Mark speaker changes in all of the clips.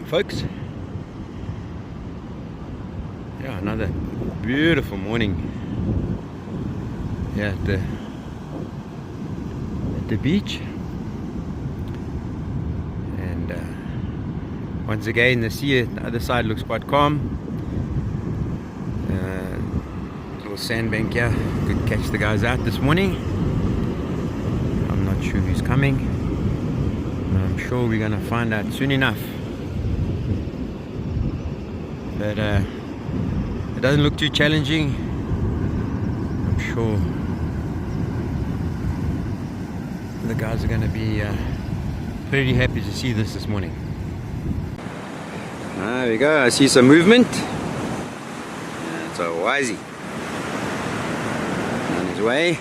Speaker 1: folks. Yeah, another beautiful morning here at the beach, and once again the sea at the other side looks quite calm. Little sandbank here, could catch the guys out this morning. I'm not sure who's coming, but I'm sure we're gonna find out soon enough. But it doesn't look too challenging. I'm sure the guys are going to be pretty happy to see this morning. There we go, I see some movement. It's a wisey on his way.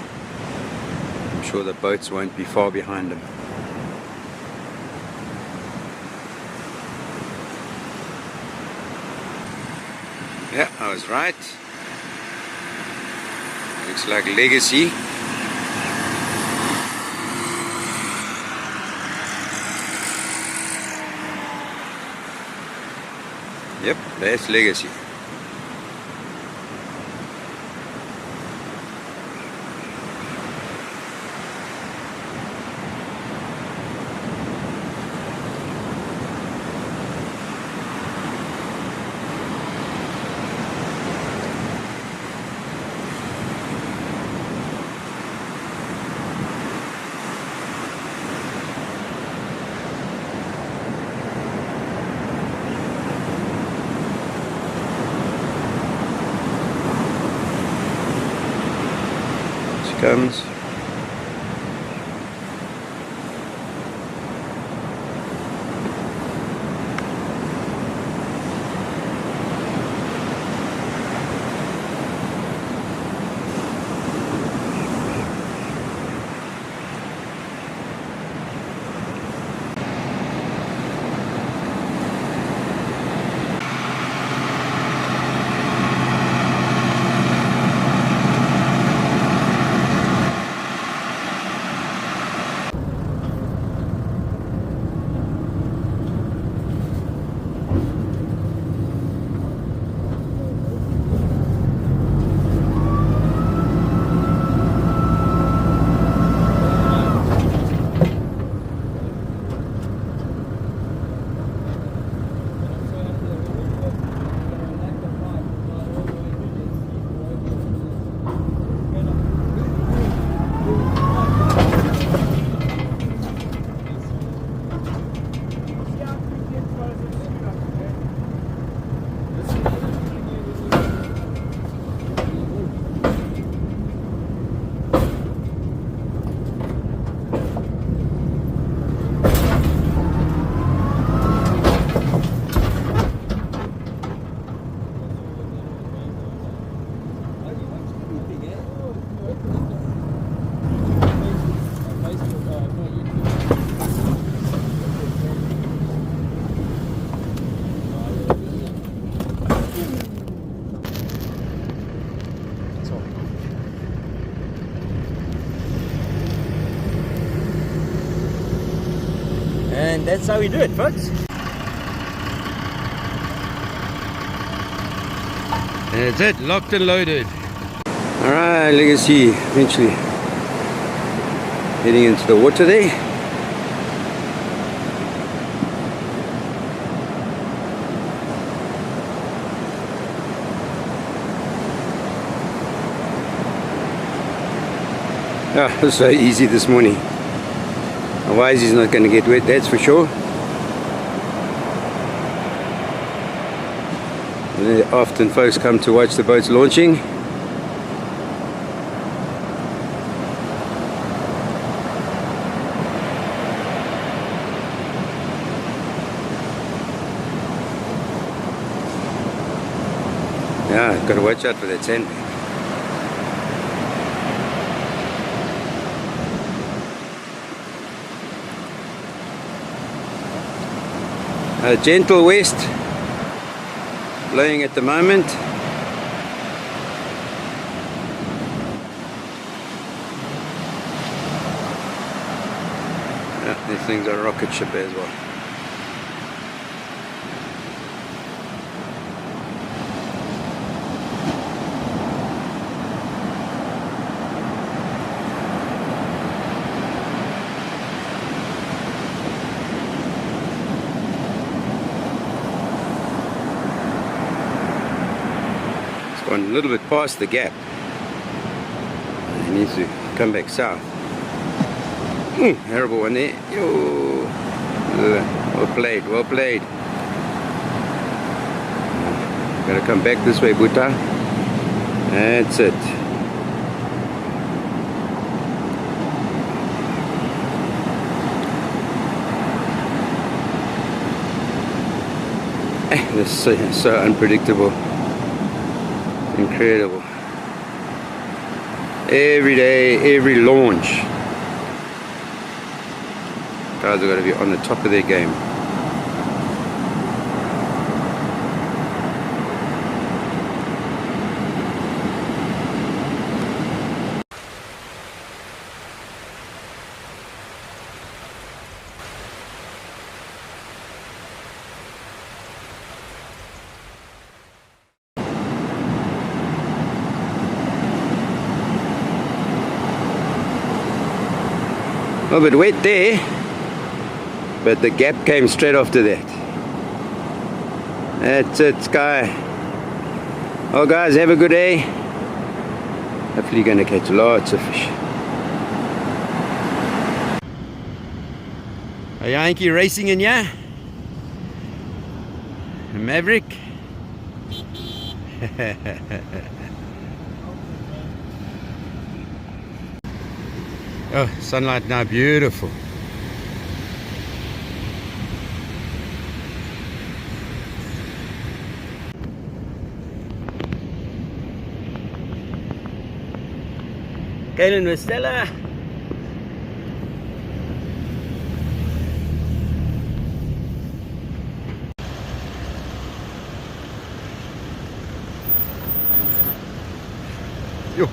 Speaker 1: I'm sure the boats won't be far behind him. Yeah, I was right. Looks like Legacy. Yep, that's Legacy. Comes. And that's how we do it, folks. And that's it, locked and loaded. Alright, Legacy eventually heading into the water there. Ah, it was so easy this morning. Otherwise he's not going to get wet, that's for sure. And often folks come to watch the boats launching. Yeah, got to watch out for that sandbank. A gentle west blowing at the moment. Yeah, these things are rocket ship as well. Gone a little bit past the gap. He needs to come back south. Terrible one there. Yo. Well played, well played. Gotta come back this way, Buta. That's it. This is so unpredictable. Incredible. Every day, every launch, guys have got to be on the top of their game. A bit wet there, but the gap came straight after that. That's it, Sky. Oh guys, have a good day. Hopefully you're going to catch lots of fish. A Yankee racing in here. A Maverick. Oh, sunlight now, beautiful. Kaylin with Stella. Yo.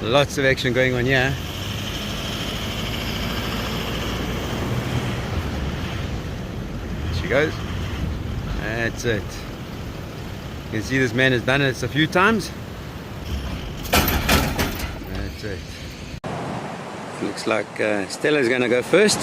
Speaker 1: Lots of action going on here. There she goes. That's it. You can see this man has done it a few times. That's it. Looks like Stella's gonna go first.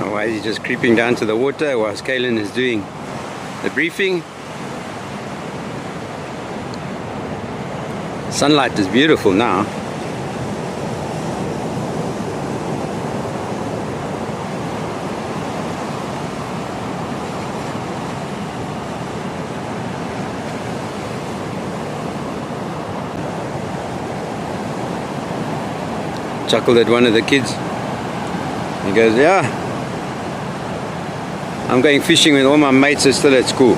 Speaker 1: Why is he just creeping down to the water whilst Kaylin is doing the briefing? Sunlight is beautiful now. Chuckled at one of the kids. He goes, yeah, I'm going fishing when all my mates are still at school.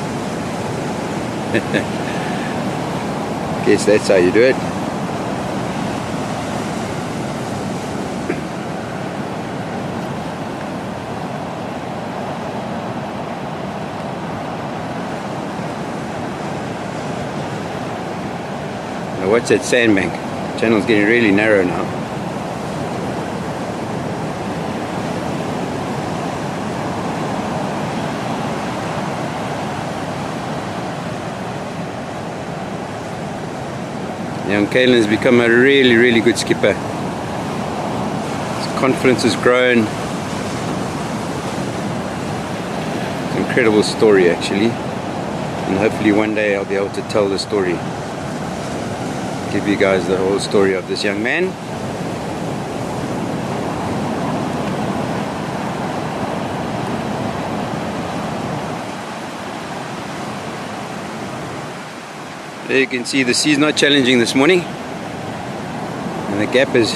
Speaker 1: Guess that's how you do it. Now watch that sandbank. The channel's getting really narrow now. Young Kaylin has become a really, really good skipper. His confidence has grown. It's an incredible story actually. And hopefully one day I'll be able to tell the story. Give you guys the whole story of this young man. There you can see the sea's not challenging this morning, and the gap is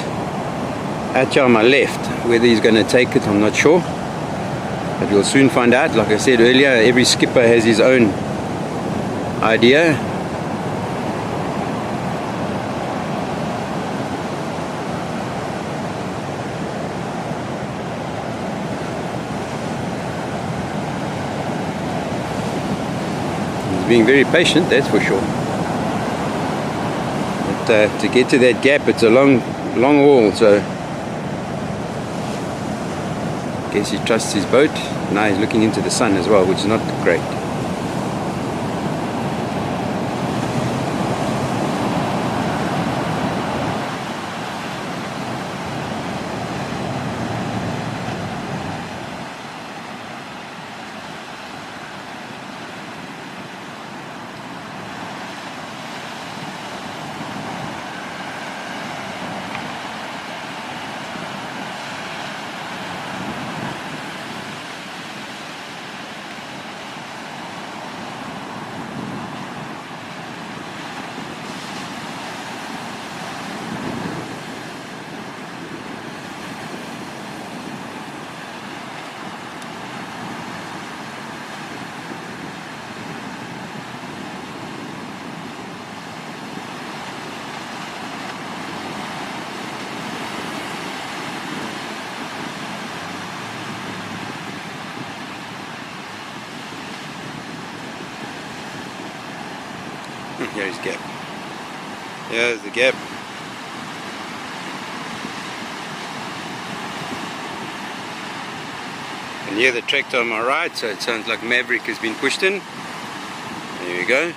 Speaker 1: at on my left. Whether he's going to take it, I'm not sure, but we'll soon find out. Like I said earlier, every skipper has his own idea. being very patient, that's for sure. But to get to that gap, it's a long haul, so I guess he trusts his boat. Now he's looking into the sun as well, which is not great. Here's the gap. Here's the gap. And hear the tractor on my right, so it sounds like Maverick has been pushed in. There we go.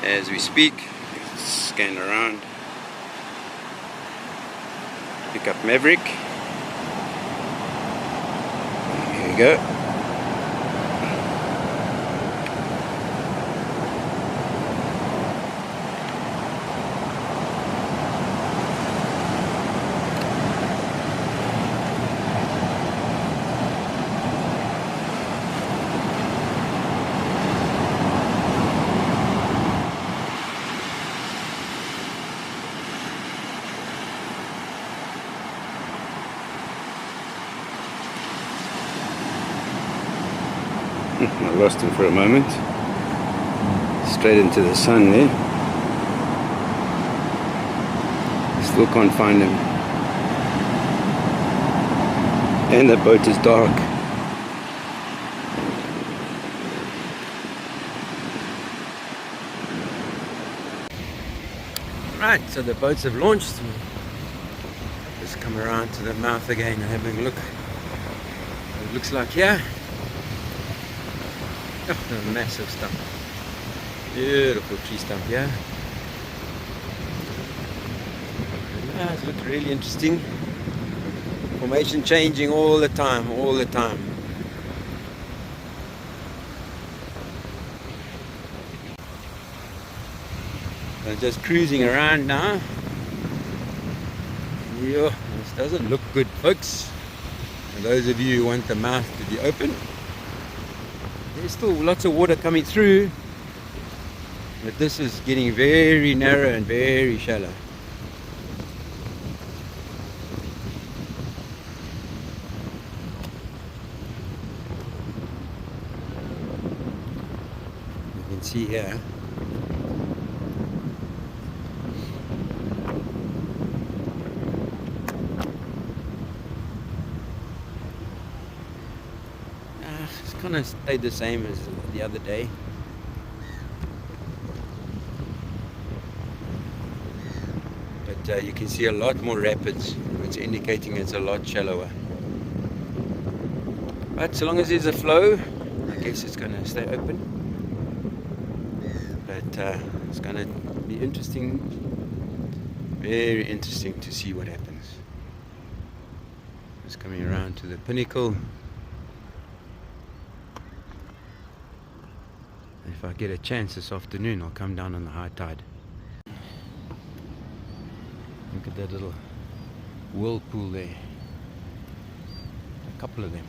Speaker 1: As we speak, let's scan around. Pick up Maverick. Here we go. I lost him for a moment. Straight into the sun there. Still can't find him. And the boat is dark. Right, so the boats have launched. Just come around to the mouth again and having a look. It looks like here. Oh, a massive stump. Beautiful tree stump, yeah. Yeah, it looks really interesting. Formation changing all the time, all the time. So just cruising around now. Yeah, this doesn't look good, folks. And those of you who want the mouth to be open, there's still lots of water coming through, but this is getting very narrow and very shallow. You can see here. Kind of stayed the same as the other day. But you can see a lot more rapids, which indicating it's a lot shallower. But so long as there's a flow, I guess it's going to stay open. But it's going to be interesting, very interesting to see what happens. Just coming around to the pinnacle. If I get a chance this afternoon, I'll come down on the high tide. Look at that little whirlpool there. A couple of them.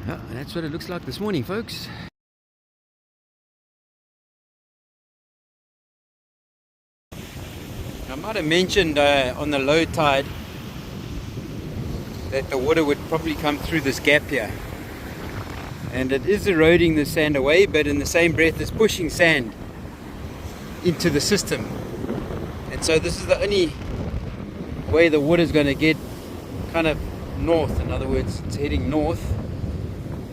Speaker 1: Oh, and that's what it looks like this morning, folks. I might have mentioned on the low tide that the water would probably come through this gap here, and it is eroding the sand away, but in the same breath it's pushing sand into the system. And so this is the way the water is going to get kind of north. In other words, it's heading north,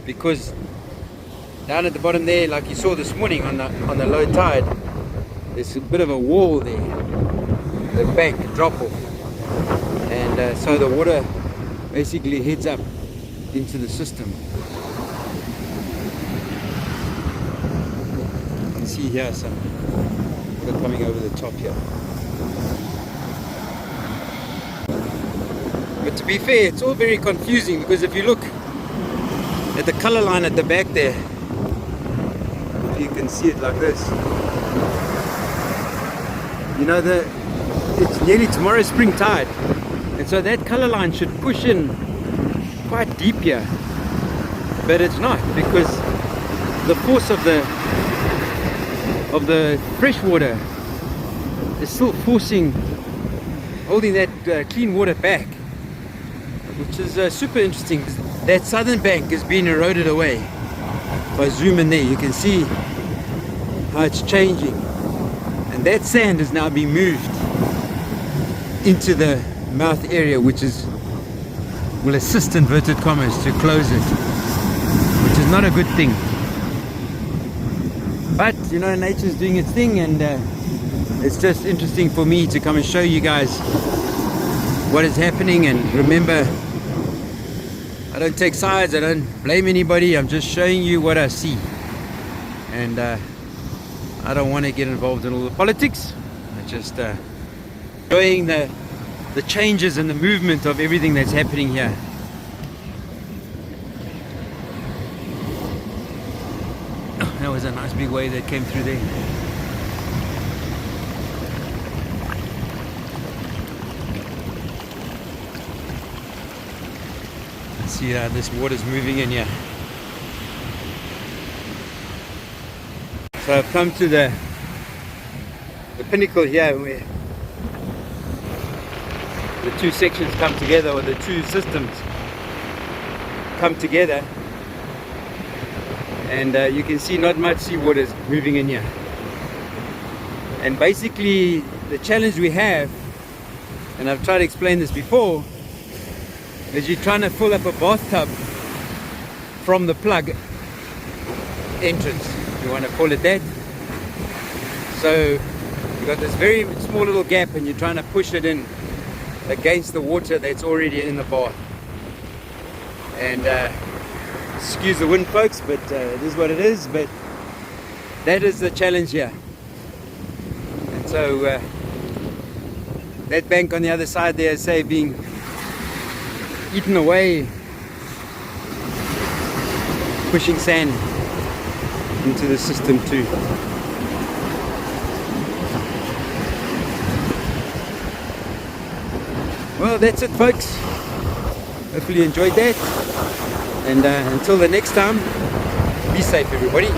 Speaker 1: because down at the bottom there, like you saw this morning on the low tide, there's a bit of a wall there, the bank drop off, and so the water basically heads up into the system. You can see here some water coming over the top here. But to be fair, it's all very confusing, because if you look at the color line at the back there, if you can see it like this, you know, it's nearly tomorrow's spring tide, and so that color line should push in quite deep here, but it's not, because the force of the fresh water is still holding that clean water back, which is super interesting. That southern bank is being eroded away. If I zoom in there, you can see how it's changing, and that sand is now being moved into the mouth area, which will assist, inverted commas, to close it, which is not a good thing. But you know, nature's doing its thing, and it's just interesting for me to come and show you guys what is happening. And remember, I don't take sides, I don't blame anybody, I'm just showing you what I see, and I don't want to get involved in all the politics. I'm just showing the changes and the movement of everything that's happening here. Oh, that was a nice big wave that came through there. See how this water's moving in here. So I've come to the pinnacle here, where the two sections come together, or the two systems come together, and you can see not much seawater is moving in here. And basically the challenge we have, and I've tried to explain this before, is you're trying to fill up a bathtub from the plug entrance, if you want to call it that. So you've got this very small little gap, and you're trying to push it in against the water that's already in the bath. And excuse the wind, folks, but it is what it is. But that is the challenge here. And so that bank on the other side there, say, being eaten away, pushing sand into the system too. Well, that's it, folks. Hopefully you enjoyed that, and until the next time, be safe, everybody.